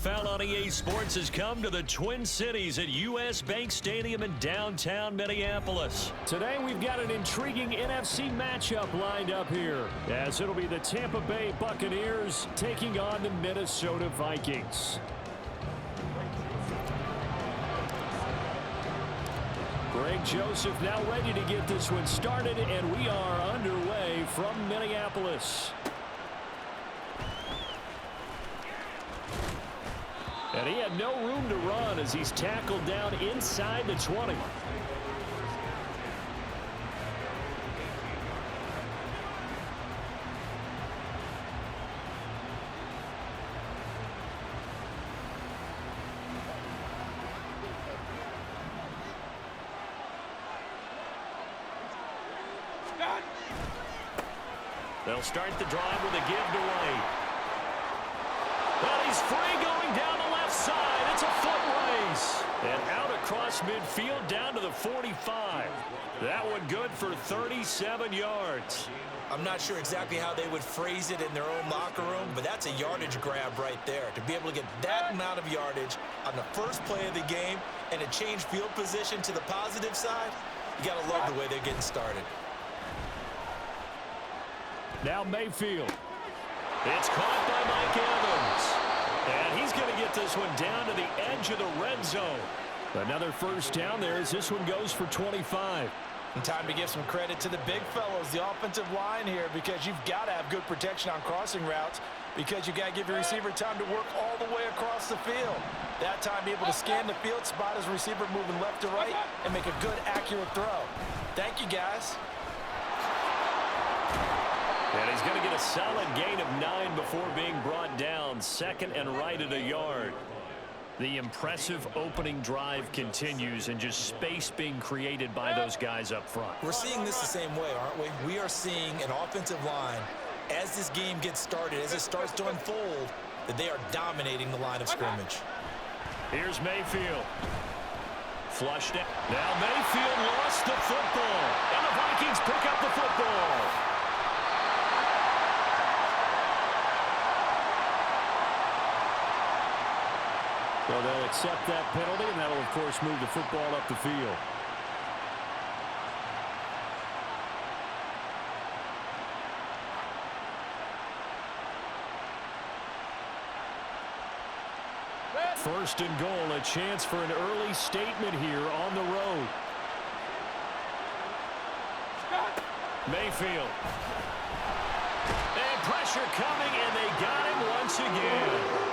NFL on EA Sports has come to the Twin Cities at U.S. Bank Stadium in downtown Minneapolis. Today we've got an intriguing NFC matchup lined up here, as it'll be the Tampa Bay Buccaneers taking on the Minnesota Vikings. Greg Joseph now ready to get this one started, and we are underway from Minneapolis. And he had no room to run as he's tackled down inside the 20. They'll start the drive with a give to White. Well, he's free going down the left side. It's a foot race. And out across midfield down to the 45. That one good for 37 yards. I'm not sure exactly how they would phrase it in their own locker room, but that's a yardage grab right there. To be able to get that amount of yardage on the first play of the game and to change field position to the positive side, you got to love the way they're getting started. Now Mayfield. It's caught by Mike Evans. And he's going to get this one down to the edge of the red zone. Another first down there as this one goes for 25. And time to give some credit to the big fellows, the offensive line here, because you've got to have good protection on crossing routes, because you've got to give your receiver time to work all the way across the field. That time be able to scan the field, spot his receiver moving left to right, and make a good, accurate throw. Thank you, guys. And he's going to get a solid gain of 9 before being brought down. Second and right at a yard. The impressive opening drive continues, and just space being created by those guys up front. We're seeing this the same way, aren't we? We are seeing an offensive line, as this game gets started, as it starts to unfold, that they are dominating the line of scrimmage. Here's Mayfield. Flushed it. Now Mayfield lost the football, and the Vikings pick up the football. So they'll accept that penalty, and that'll, of course, move the football up the field. First and goal, a chance for an early statement here on the road. Mayfield. And pressure coming, and they got him once again.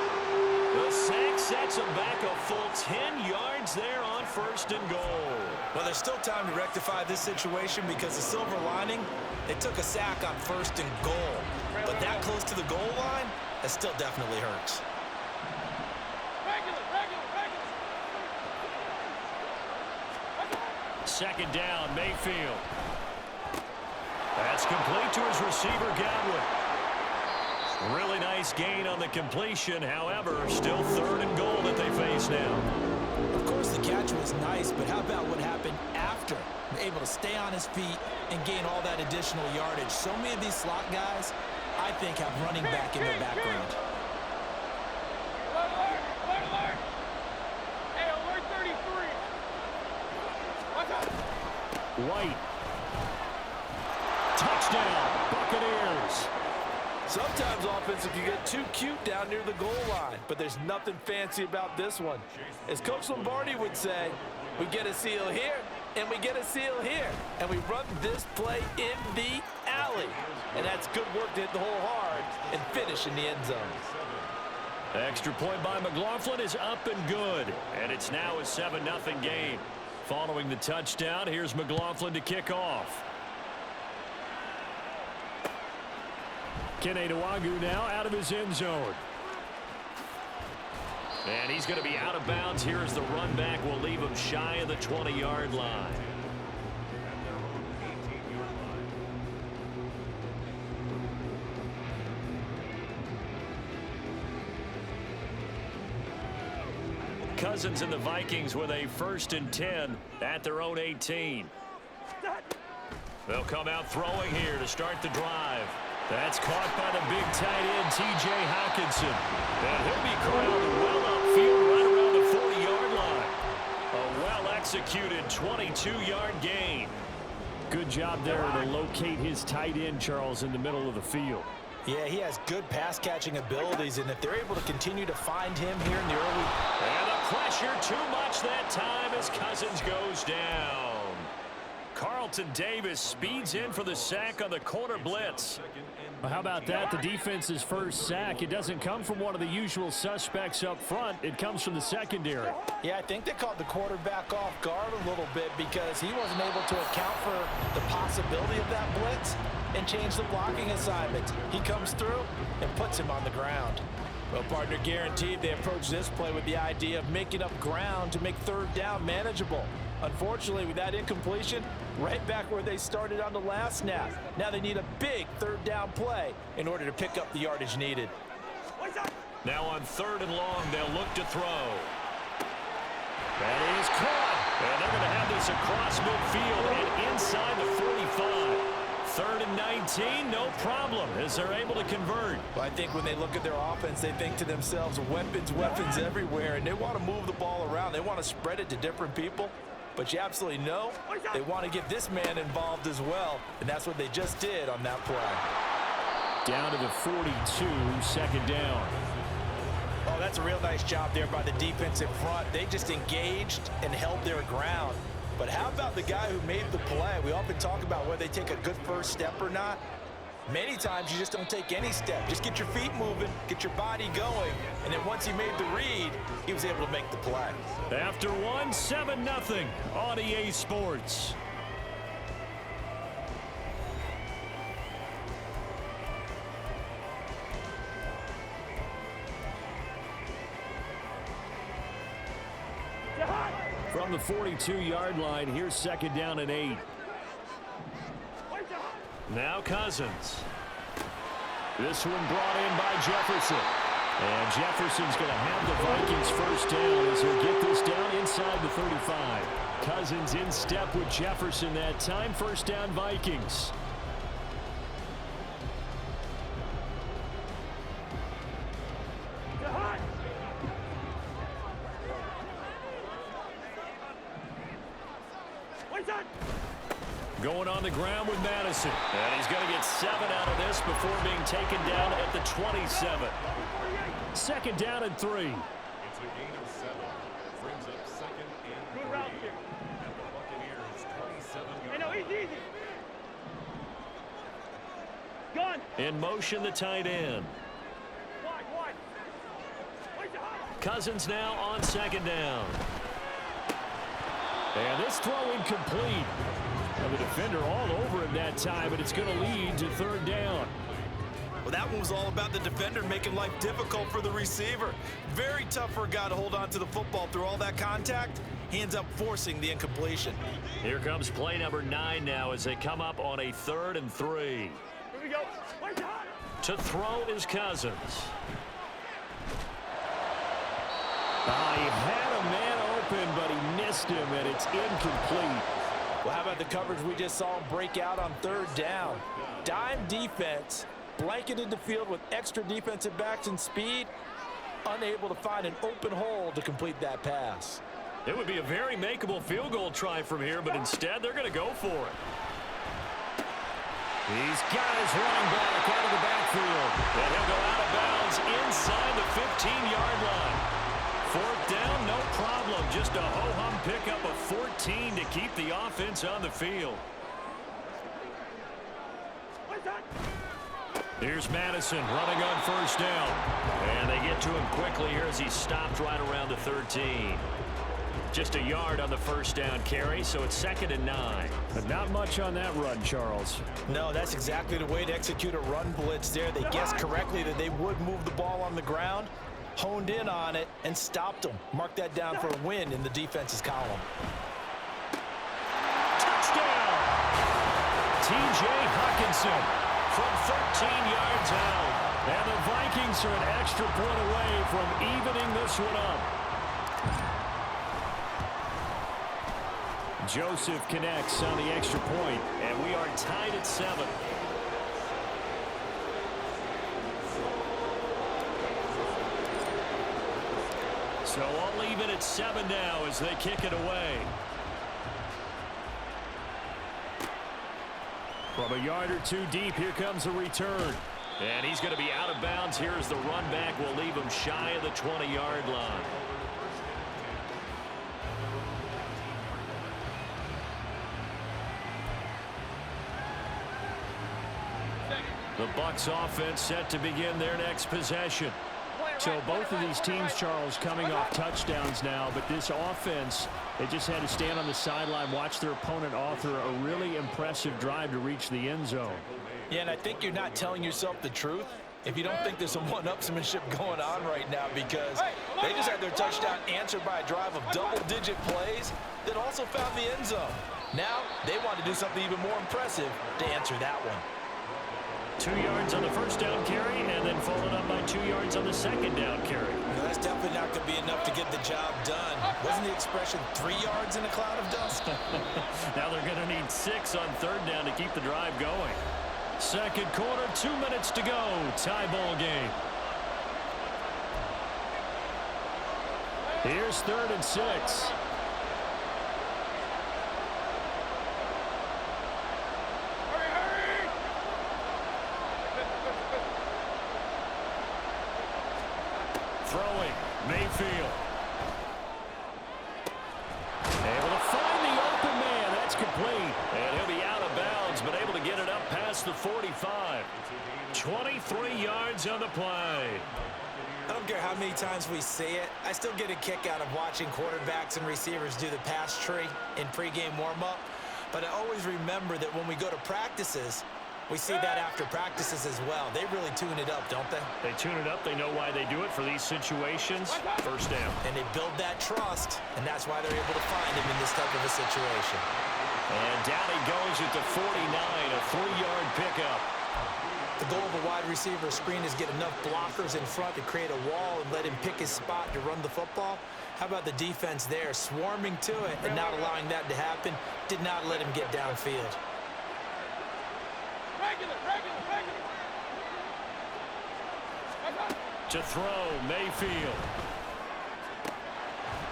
The sack sets him back a full 10 yards there on first and goal. Well, there's still time to rectify this situation because the silver lining, they took a sack on first and goal. But that close to the goal line, that still definitely hurts. Second down, Mayfield. That's complete to his receiver, Godwin. Really nice gain on the completion. However, still third and goal that they face now. Of course, the catch was nice, but how about what happened after? Able to stay on his feet and gain all that additional yardage. So many of these slot guys, I think, have running back in their background. White. Touchdown, Buccaneers. Sometimes offensive can get too cute down near the goal line, but there's nothing fancy about this one. As Coach Lombardi would say, we get a seal here, and we get a seal here, and we run this play in the alley. And that's good work to hit the hole hard and finish in the end zone. Extra point by McLaughlin is up and good, and it's now a 7-0 game. Following the touchdown, here's McLaughlin to kick off. Kene Nwangwu now out of his end zone. And he's going to be out of bounds here as the run back will leave him shy of the 20-yard line. Cousins and the Vikings with a 1st and 10 at their own 18. They'll come out throwing here to start the drive. That's caught by the big tight end, T.J. Hockenson. And he'll be corralled well executed, 22-yard gain. Good job there to locate his tight end, Charles, in the middle of the field. Yeah, he has good pass-catching abilities, and if they're able to continue to find him here in the early... And the pressure too much that time as Cousins goes down. Carlton Davis speeds in for the sack on the corner blitz. Well, how about that? The defense's first sack. It doesn't come from one of the usual suspects up front. It comes from the secondary. Yeah, I think they caught the quarterback off guard a little bit because he wasn't able to account for the possibility of that blitz and change the blocking assignment. He comes through and puts him on the ground. Well, partner, guaranteed they approach this play with the idea of making up ground to make third down manageable. Unfortunately, with that incompletion, right back where they started on the last snap. Now they need a big third down play in order to pick up the yardage needed. Now on 3rd and long, they'll look to throw. That is caught. And they're going to have this across midfield and inside the 45. 3rd and 19, no problem, as they're able to convert. Well, I think when they look at their offense, they think to themselves, weapons everywhere, and they want to move the ball around. They want to spread it to different people. But you absolutely know they want to get this man involved as well, and that's what they just did on that play. Down to the 42, 2nd down. Oh, that's a real nice job there by the defense in front. They just engaged and held their ground. But how about the guy who made the play? We often talk about whether they take a good first step or not. Many times you just don't take any step. Just get your feet moving, get your body going, and then once he made the read, he was able to make the play. After 7-0 on EA Sports. From the 42-yard line, here's 2nd down and 8. Now Cousins. This one brought in by Jefferson. And Jefferson's going to have the Vikings first down as he'll get this down inside the 35. Cousins in step with Jefferson that time. First down, Vikings. Going on the ground with Madison. And he's going to get 7 out of this before being taken down at the 27. 2nd down and 3. It's a gain of 7. Brings up 2nd and 3. At the Buccaneers' 27-yard line. In motion, the tight end. Cousins now on 2nd down. And this throw incomplete. The defender all over him that time, but it's going to lead to 3rd down. Well, that one was all about the defender making life difficult for the receiver. Very tough for a guy to hold on to the football through all that contact. He ends up forcing the incompletion. Here comes play number 9 now as they come up on a 3rd and 3. Here we go. To throw is Cousins. He had a man open, but he missed him, and it's incomplete. Well, how about the coverage we just saw him break out on 3rd down? Dime defense, blanketed the field with extra defensive backs and speed, unable to find an open hole to complete that pass. It would be a very makeable field goal try from here, but instead they're going to go for it. He's got his running back out of the backfield. And he'll go out of bounds inside the 15-yard line. 4th down, no problem. Just a ho-hum pickup of 14 to keep the offense on the field. Here's Madison running on 1st down. And they get to him quickly here as he's stopped right around the 13. Just a yard on the 1st down carry, so it's 2nd and 9. But not much on that run, Charles. No, that's exactly the way to execute a run blitz there. They guessed correctly that they would move the ball on the ground, honed in on it, and stopped them. Mark that down for a win in the defense's column. Touchdown! T.J. Hawkinson from 13 yards out. And the Vikings are an extra point away from evening this one up. Joseph connects on the extra point, and we are tied at 7. So I'll leave it at 7 now as they kick it away. From a yard or two deep, here comes a return. And he's going to be out of bounds. Here's the run back. Will leave him shy of the 20-yard line. The Bucs offense set to begin their next possession. So both of these teams, Charles, coming off touchdowns now, but this offense, they just had to stand on the sideline, watch their opponent author a really impressive drive to reach the end zone. Yeah, and I think you're not telling yourself the truth if you don't think there's some one-upsmanship going on right now, because they just had their touchdown answered by a drive of double-digit plays that also found the end zone. Now they want to do something even more impressive to answer that one. 2 yards on the first down carry, and then followed up by 2 yards on the second down carry. No, that's definitely not going to be enough to get the job done. Wasn't the expression 3 yards in a cloud of dust? Now they're going to need 6 on third down to keep the drive going. Second quarter, 2 minutes to go. Tie ball game. Here's 3rd and 6. Throwing, Mayfield. Able to find the open man. That's complete. And he'll be out of bounds, but able to get it up past the 45. 23 yards on the play. I don't care how many times we see it. I still get a kick out of watching quarterbacks and receivers do the pass tree in pregame warm-up. But I always remember that when we go to practices, we see that after practices as well. They really tune it up, don't they? They tune it up. They know why they do it for these situations. First down. And they build that trust, and that's why they're able to find him in this type of a situation. And down he goes at the 49, a 3-yard pickup. The goal of a wide receiver screen is get enough blockers in front to create a wall and let him pick his spot to run the football. How about the defense there, swarming to it and not allowing that to happen? Did not let him get downfield. To throw, Mayfield.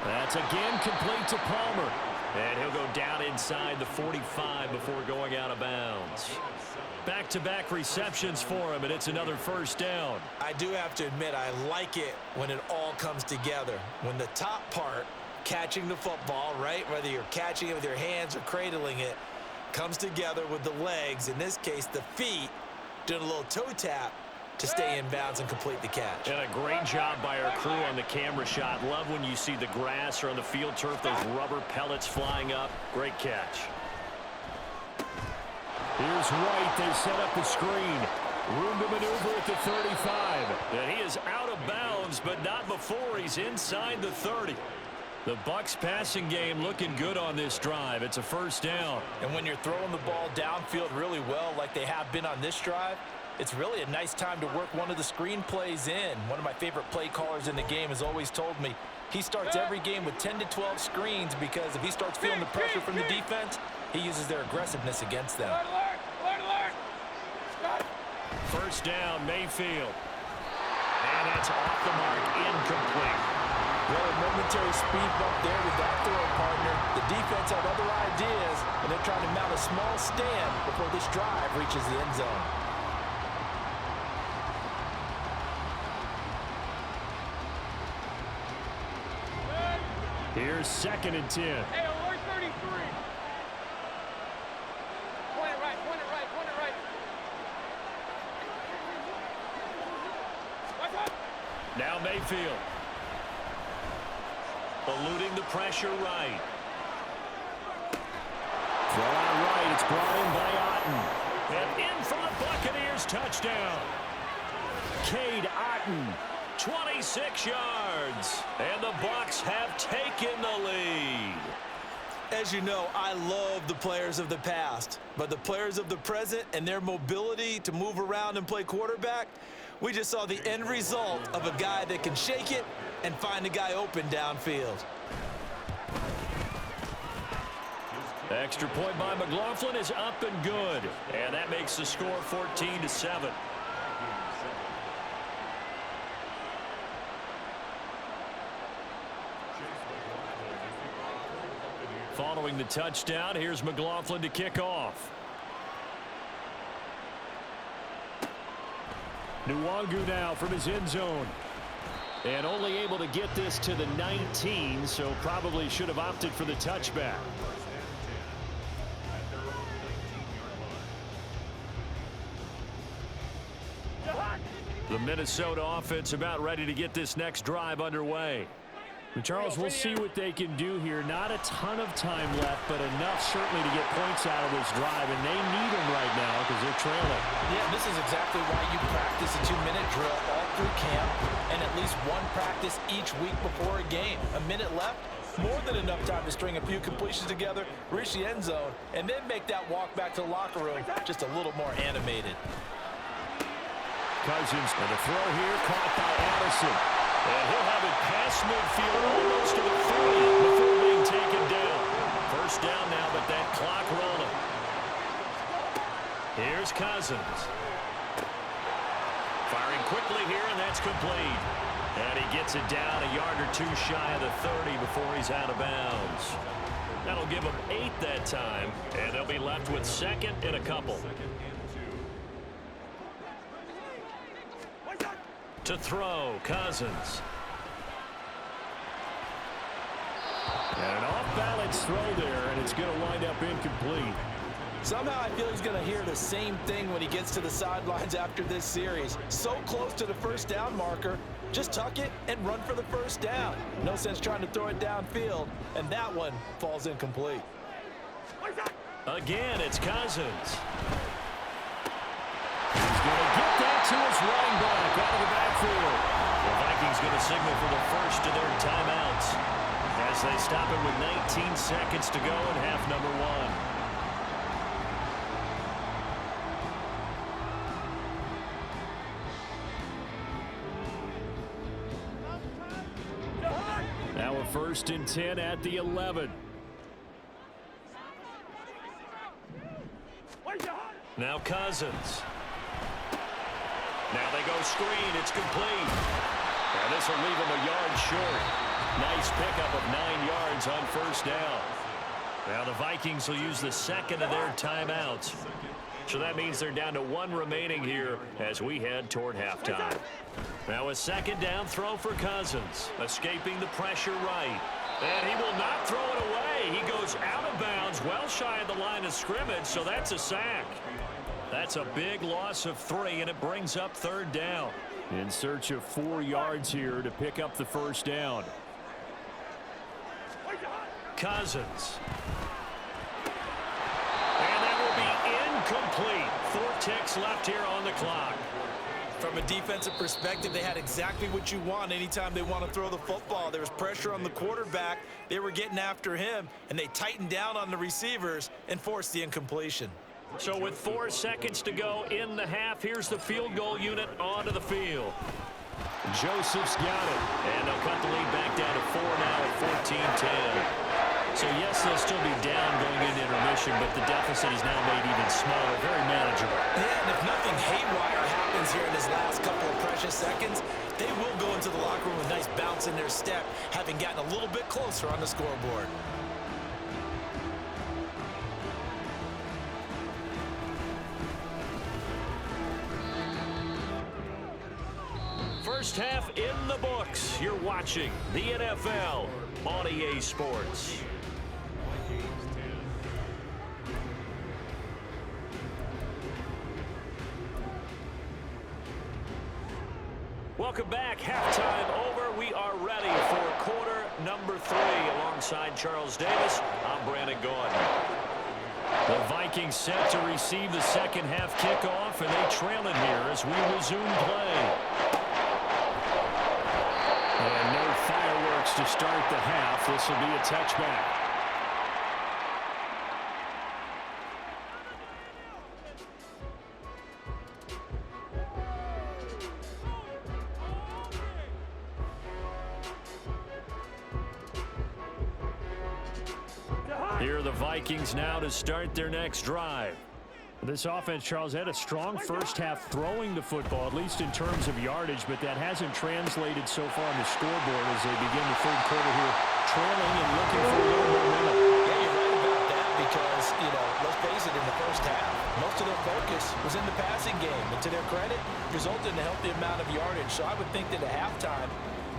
That's again complete to Palmer. And he'll go down inside the 45 before going out of bounds. Back-to-back receptions for him, and it's another first down. I do have to admit, I like it when it all comes together. When the top part, catching the football, right, whether you're catching it with your hands or cradling it, comes together with the legs, in this case the feet, doing a little toe tap to stay in bounds and complete the catch. And a great job by our crew on the camera shot. Love when you see the grass or on the field turf, those rubber pellets flying up. Great catch. Here's White. They set up the screen. Room to maneuver at the 35. And he is out of bounds, but not before he's inside the 30. The Bucs passing game looking good on this drive. It's a first down. And when you're throwing the ball downfield really well like they have been on this drive, it's really a nice time to work one of the screen plays in. One of my favorite play callers in the game has always told me he starts every game with 10 to 12 screens because if he starts feeling the pressure from the defense, he uses their aggressiveness against them. First down, Mayfield. And that's off the mark, incomplete. Well, a momentary speed bump there with that throw partner. The defense have other ideas, and they're trying to mount a small stand before this drive reaches the end zone. Here's 2nd and 10. Hey, alert 33. Point it right, point it right, point it right. What's up? Now Mayfield. Eluding the pressure right. Throw out right. It's brought in by Otten. And in for the Buccaneers touchdown. Cade Otten. 26 yards. And the Bucs have taken the lead. As you know, I love the players of the past, but the players of the present and their mobility to move around and play quarterback, we just saw the end result of a guy that can shake it and find a guy open downfield. Extra point by McLaughlin is up and good. And that makes the score 14-7. Following the touchdown, here's McLaughlin to kick off. Nwangu now from his end zone. And only able to get this to the 19, so probably should have opted for the touchback. The Minnesota offense about ready to get this next drive underway. And Charles, we'll see what they can do here. Not a ton of time left, but enough certainly to get points out of this drive, and they need them right now because they're trailing. Yeah, this is exactly why you practice a 2-minute drill all through camp and at least one practice each week before a game. A minute left, more than enough time to string a few completions together, reach the end zone, and then make that walk back to the locker room just a little more animated. Cousins, and the throw here caught by Addison. And he'll have it past midfield almost to the 30 before being taken down. First down now, but that clock rolling. Here's Cousins. Firing quickly here, and that's complete. And he gets it down a yard or two shy of the 30 before he's out of bounds. That'll give him 8 that time, and they'll be left with second and a couple. To throw, Cousins. And an off-balance throw there, and it's going to wind up incomplete. Somehow I feel he's going to hear the same thing when he gets to the sidelines after this series. So close to the first down marker. Just tuck it and run for the first down. No sense trying to throw it downfield, and that one falls incomplete. Again, it's Cousins. He's going to get that to his running back out of the backfield. The Vikings going to signal for the first of their timeouts as they stop it with 19 seconds to go in half number 1. Now a 1st and 10 at the 11. Now Cousins. Now they go screen. It's complete. And this will leave him a yard short. Nice pickup of 9 yards on first down. Now the Vikings will use the second of their timeouts. So that means they're down to 1 remaining here as we head toward halftime. Now a second down throw for Cousins. Escaping the pressure right. And he will not throw it away. He goes out of bounds well shy of the line of scrimmage, so that's a sack. That's a big loss of 3, and it brings up 3rd down. In search of 4 yards here to pick up the first down. Cousins. And that will be incomplete. 4 ticks left here on the clock. From a defensive perspective, they had exactly what you want anytime they want to throw the football. There was pressure on the quarterback. They were getting after him, and they tightened down on the receivers and forced the incompletion. So with 4 seconds to go in the half, here's the field goal unit onto the field. Joseph's got it. And they'll cut the lead back down to 4 now at 14-10. So yes, they'll still be down going into intermission, but the deficit is now made even smaller, very manageable. Yeah, and if nothing haywire happens here in this last couple of precious seconds, they will go into the locker room with a nice bounce in their step, having gotten a little bit closer on the scoreboard. First half in the books. You're watching the NFL on EA Sports. Welcome back. Halftime over. We are ready for quarter number 3. Alongside Charles Davis, I'm Brandon Gordon. The Vikings set to receive the second half kickoff, and they trail it here as we resume play. And no fireworks to start the half. This will be a touchback. Here are the Vikings now to start their next drive. This offense, Charles, had a strong first half throwing the football, at least in terms of yardage, but that hasn't translated so far on the scoreboard as they begin the third quarter here, trailing and looking for a little momentum. Yeah, you're right about that. because, you know, let's face it, in the first half, most of their focus was in the passing game. And to their credit, resulted in a healthy amount of yardage. So I would think that at halftime,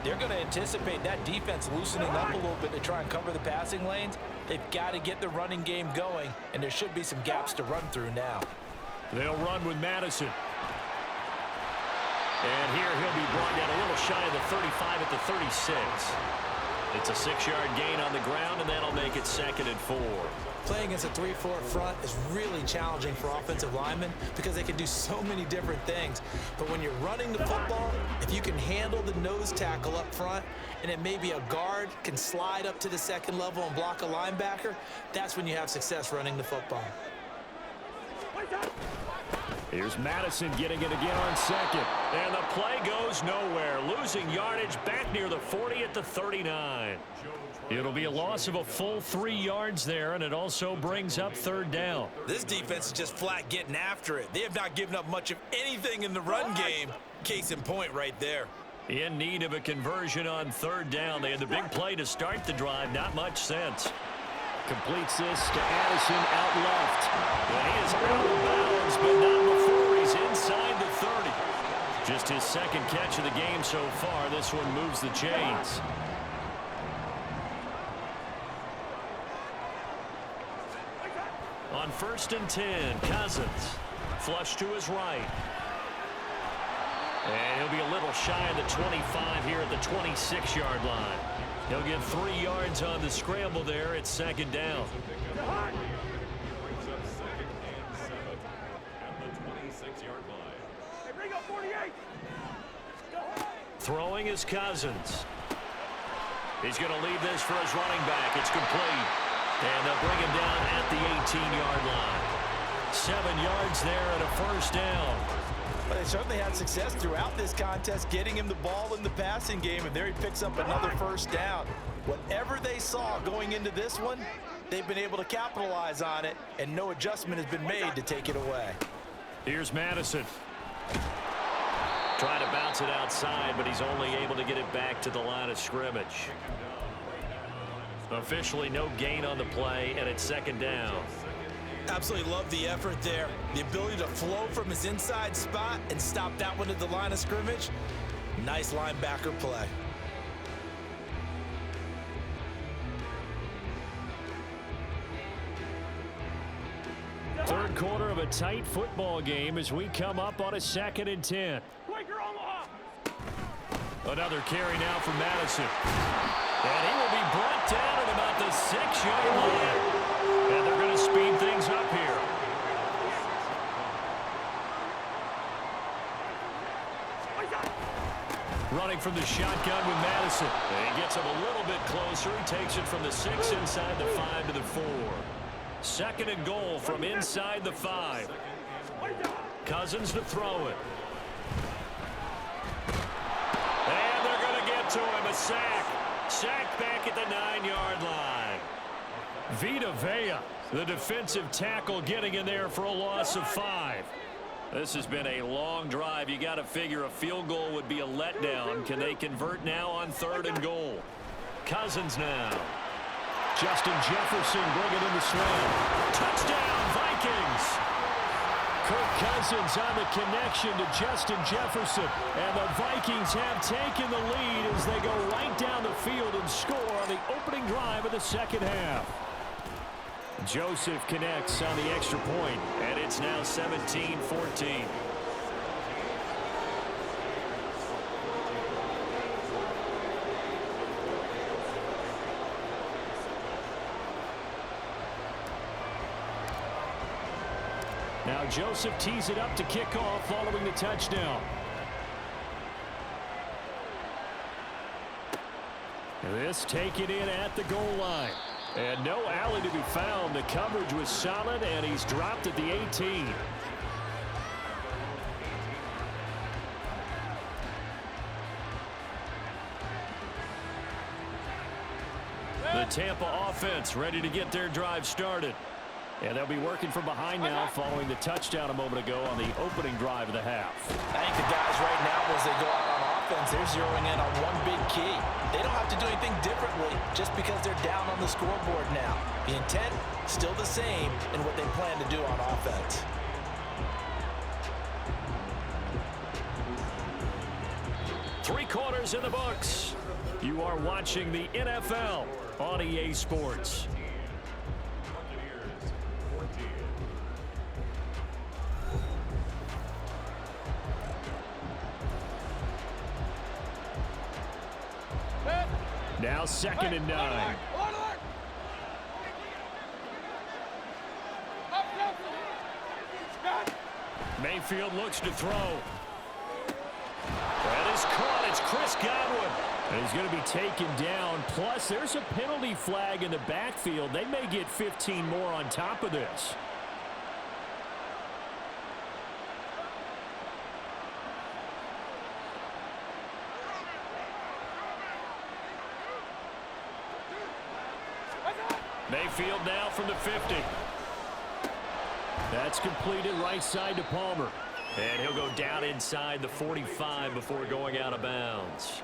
they're going to anticipate that defense loosening up a little bit to try and cover the passing lanes. They've got to get the running game going, and there should be some gaps to run through now. They'll run with Madison. And here he'll be brought down a little shy of the 35 at the 36. It's a 6-yard gain on the ground, and that'll make it 2nd and 4. Playing against a 3-4 front is really challenging for offensive linemen because they can do so many different things. But when you're running the football, if you can handle the nose tackle up front, and then maybe a guard can slide up to the second level and block a linebacker, that's when you have success running the football. Here's Madison getting it again on 2nd. And the play goes nowhere. Losing yardage back near the 40 at the 39. It'll be a loss of a full 3 yards there, and it also brings up 3rd down. This defense is just flat getting after it. They have not given up much of anything in the run game. Case in point right there. In need of a conversion on 3rd down. They had the big play to start the drive. Not much sense. Completes this to Addison out left. And he is out of bounds, but not before he's inside the 30. Just his 2nd catch of the game so far. This one moves the chains. On 1st and 10, Cousins. Flush to his right. And he'll be a little shy of the 25 here at the 26-yard line. He'll get 3 yards on the scramble there. It's 2nd down. Brings up 2nd and 7 at the 26-yard line. Hey, bring up 48. Throwing is Cousins. He's going to leave this for his running back. It's complete. And they'll bring him down at the 18-yard line. 7 yards there and a 1st down. But they certainly had success throughout this contest, getting him the ball in the passing game, and there he picks up another 1st down. Whatever they saw going into this one, they've been able to capitalize on it, and no adjustment has been made to take it away. Here's Madison. Trying to bounce it outside, but he's only able to get it back to the line of scrimmage. Officially no gain on the play, and it's 2nd down. Absolutely love the effort there. The ability to flow from his inside spot and stop that one at the line of scrimmage. Nice linebacker play. Third quarter of a tight football game as we come up on a 2nd and 10. Quaker Omaha. Another carry now for Madison. And he will be brought down at about the 6-yard line. And they're going to speed things up here. Running from the shotgun with Madison. And he gets him a little bit closer. He takes it from the 6 inside the 5 to the 4. 2nd and goal from inside the 5. Cousins to throw it. And they're going to get to him. A sack. Sack back at the 9-yard line. Vita Vea, the defensive tackle, getting in there for a loss of 5. This has been a long drive. You got to figure a field goal would be a letdown. Can they convert now on 3rd and goal? Cousins now. Justin Jefferson bringing in the slam. Touchdown, Vikings! Kirk Cousins on the connection to Justin Jefferson. And the Vikings have taken the lead as they go right down the field and score on the opening drive of the 2nd half. Joseph connects on the extra point, and it's now 17-14. Now Joseph tees it up to kick off following the touchdown. This taken in at the goal line. And no alley to be found. The coverage was solid, and he's dropped at the 18. The Tampa offense ready to get their drive started. And they'll be working from behind now following the touchdown a moment ago on the opening drive of the half. I think the guys right now, as they go out on offense, they're zeroing in on one big key. They don't have to do anything differently just because they're down on the scoreboard now. The intent, still the same in what they plan to do on offense. Three quarters in the books. You are watching the NFL on EA Sports. Now 2nd and 9. Mayfield looks to throw. That is caught. It's Chris Godwin. And he's going to be taken down. Plus, there's a penalty flag in the backfield. They may get 15 more on top of this. Mayfield now from the 50. That's completed right side to Palmer. And he'll go down inside the 45 before going out of bounds.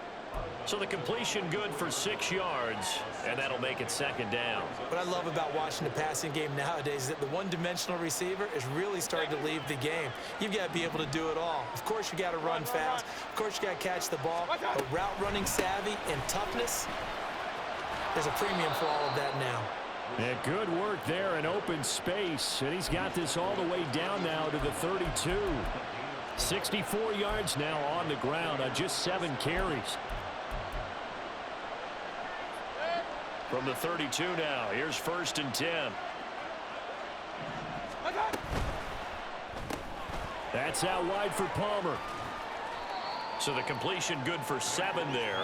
So the completion good for 6 yards, and that'll make it 2nd down. What I love about watching the passing game nowadays is that the one-dimensional receiver is really starting to leave the game. You've got to be able to do it all. Of course, you got to run fast. Of course, you got to catch the ball. But route running savvy and toughness, there's a premium for all of that now. Yeah, good work there in open space. And he's got this all the way down now to the 32. 64 yards now on the ground on just 7 carries. From the 32 now, here's 1st and 10. That's out wide for Palmer. So the completion good for 7 there.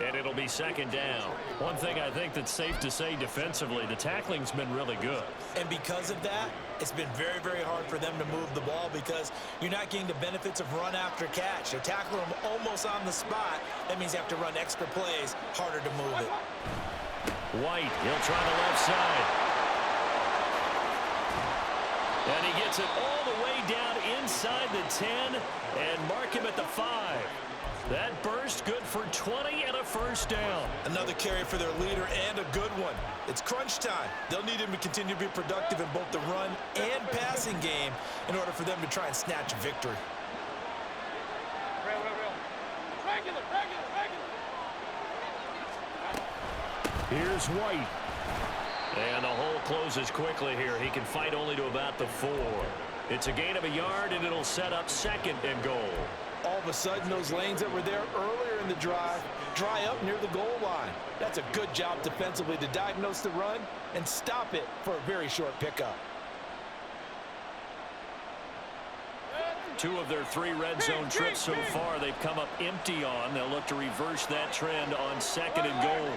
And it'll be 2nd down. One thing I think that's safe to say defensively, the tackling's been really good. And because of that, it's been very, very hard for them to move the ball because you're not getting the benefits of run after catch. They're tackling them almost on the spot. That means you have to run extra plays, harder to move it. White, he'll try the left side. And he gets it all the way down inside the 10 and mark him at the 5. That burst good for 20 and a 1st down. Another carry for their leader and a good one. It's crunch time. They'll need him to continue to be productive in both the run and passing game in order for them to try and snatch a victory. Here's White. And the hole closes quickly here. He can fight only to about the 4. It's a gain of a yard, and it'll set up 2nd and goal. All of a sudden, those lanes that were there earlier in the drive dry up near the goal line. That's a good job defensively to diagnose the run and stop it for a very short pickup. 2 of their 3 red zone trips so far they've come up empty on. They'll look to reverse that trend on 2nd and goal.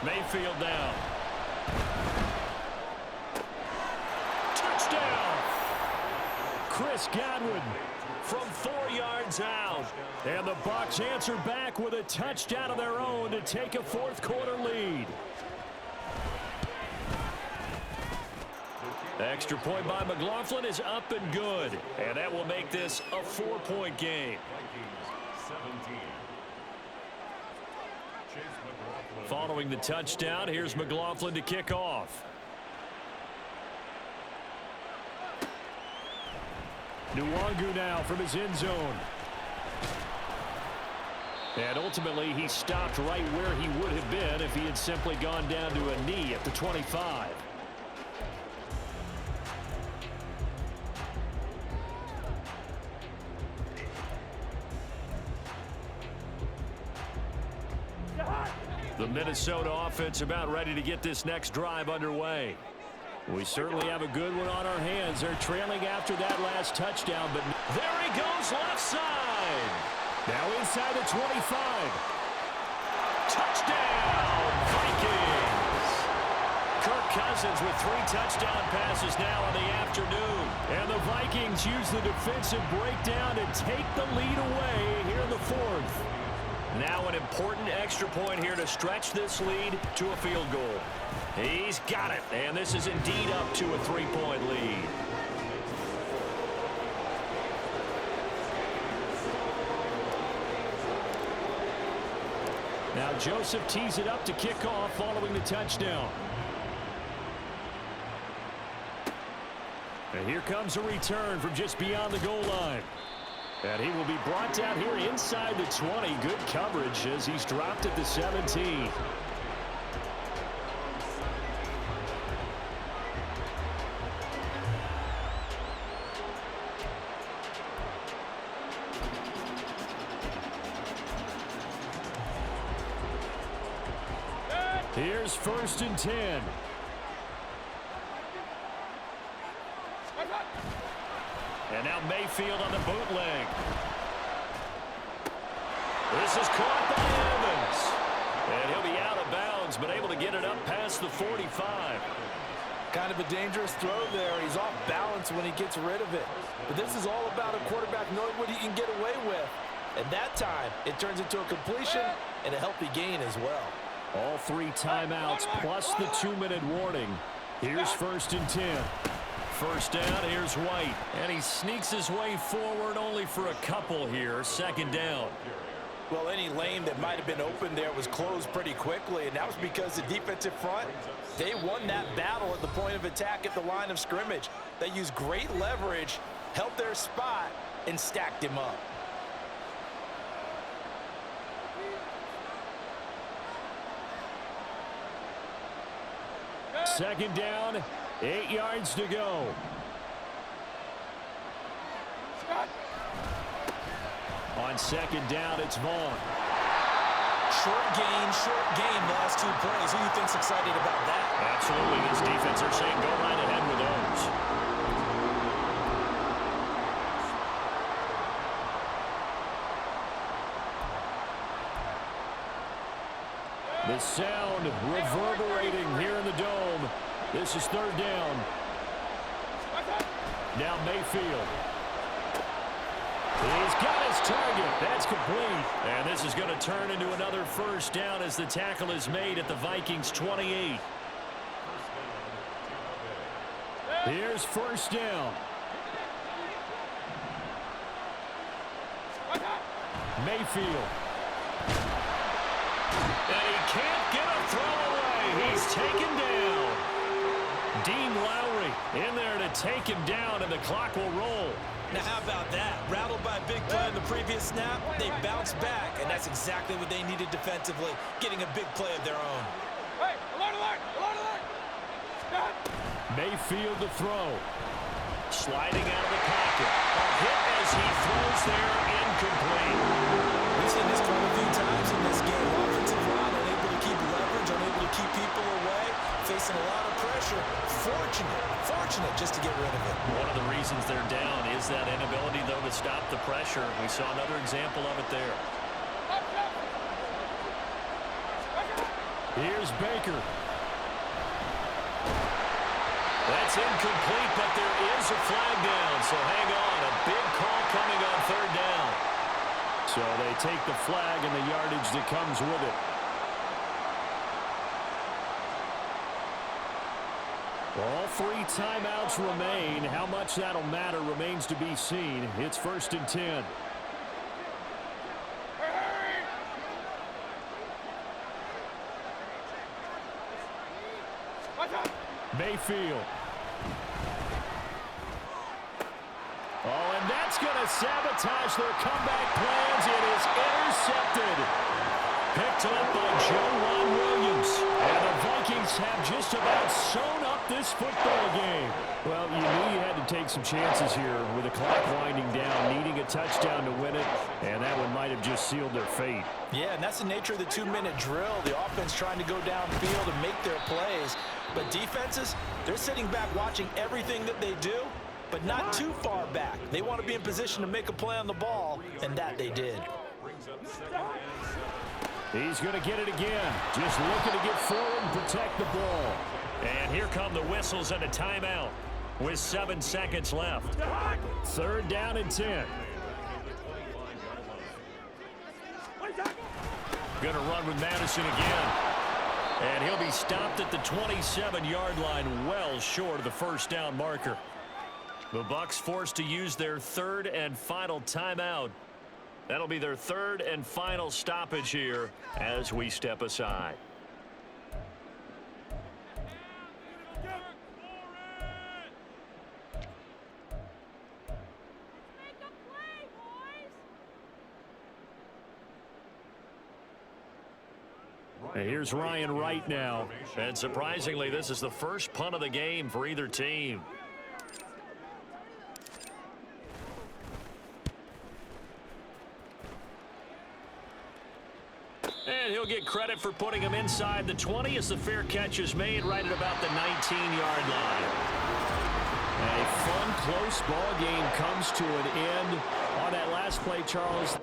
Mayfield down. Touchdown! Chris Godwin from 4 yards out. And the Bucs answer back with a touchdown of their own to take a 4th quarter lead. Extra point by McLaughlin is up and good. And that will make this a 4-point game. Following the touchdown, here's McLaughlin to kick off. Nwangu now from his end zone. And ultimately, he stopped right where he would have been if he had simply gone down to a knee at the 25. The Minnesota offense about ready to get this next drive underway. We certainly have a good one on our hands. They're trailing after that last touchdown, but there he goes left side. Now inside the 25. Touchdown, Vikings. Kirk Cousins with 3 touchdown passes now in the afternoon. And the Vikings use the defensive breakdown to take the lead away here in the 4th. Now an important extra point here to stretch this lead to a field goal. He's got it, and this is indeed up to a 3-point lead. Now Joseph tees it up to kick off following the touchdown. And here comes a return from just beyond the goal line. And he will be brought down here inside the 20. Good coverage as he's dropped at the 17. Here's 1st and 10. And now Mayfield on the bootleg. This is caught by Evans. And he'll be out of bounds, but able to get it up past the 45. Kind of a dangerous throw there. He's off balance when he gets rid of it. But this is all about a quarterback knowing what he can get away with. And that time, it turns into a completion and a healthy gain as well. All 3 timeouts plus the 2-minute warning. Here's 1st and 10. First down, here's White. And he sneaks his way forward only for a couple here. 2nd down. Well, any lane that might have been open there was closed pretty quickly, and that was because the defensive front, they won that battle at the point of attack at the line of scrimmage. They used great leverage, held their spot, and stacked him up. Second down, 8 yards to go. On 2nd down, it's Vaughn. Short gain, the last 2 plays. Who do you think's excited about that? Absolutely. This defense are saying go right ahead with those. The sound reverberating here in the dome. This is 3rd down. Now Mayfield. He's got his target. That's complete. And this is going to turn into another 1st down as the tackle is made at the Vikings 28. Here's 1st down. Mayfield. And he can't get a throw away. He's taken down. Dean Lowry in there to take him down, and the clock will roll. Now, how about that? Rattled by a big play in the previous snap, they bounced back, and that's exactly what they needed defensively, getting a big play of their own. Hey, alert! Mayfield to throw. Sliding out of the pocket. A hit as he throws there, incomplete. We've seen this quite a few times in this game. Offensive line unable to keep leverage, unable to keep people away, facing a lot of pressure. Fortunate just to get rid of it. One of the reasons they're down is that inability, though, to stop the pressure. We saw another example of it there. Here's Baker. That's incomplete, but there is a flag down, so hang on. A big call coming on 3rd down. So they take the flag and the yardage that comes with it. All 3 timeouts remain. How much that'll matter remains to be seen. It's 1st and 10. Mayfield. Oh, and that's going to sabotage their comeback plans. It is intercepted. Picked up by Ron Williams. And the Vikings have just about sewn up this football game. Well, you knew you had to take some chances here with the clock winding down, needing a touchdown to win it, and that one might have just sealed their fate. Yeah, and that's the nature of the 2-minute drill. The offense trying to go downfield and make their plays. But defenses, they're sitting back watching everything that they do, but not too far back. They want to be in position to make a play on the ball, and that they did. He's going to get it again. Just looking to get forward and protect the ball. And here come the whistles and a timeout with 7 seconds left. 3rd down and 10. Going to run with Madison again. And he'll be stopped at the 27-yard line, well short of the 1st down marker. The Bucs forced to use their 3rd and final timeout That'll be their third and final stoppage here as we step aside. And here's Ryan Wright now. And surprisingly, this is the first punt of the game for either team. And he'll get credit for putting him inside the 20 as the fair catch is made right at about the 19-yard line. A fun, close ball game comes to an end on that last play, Charles.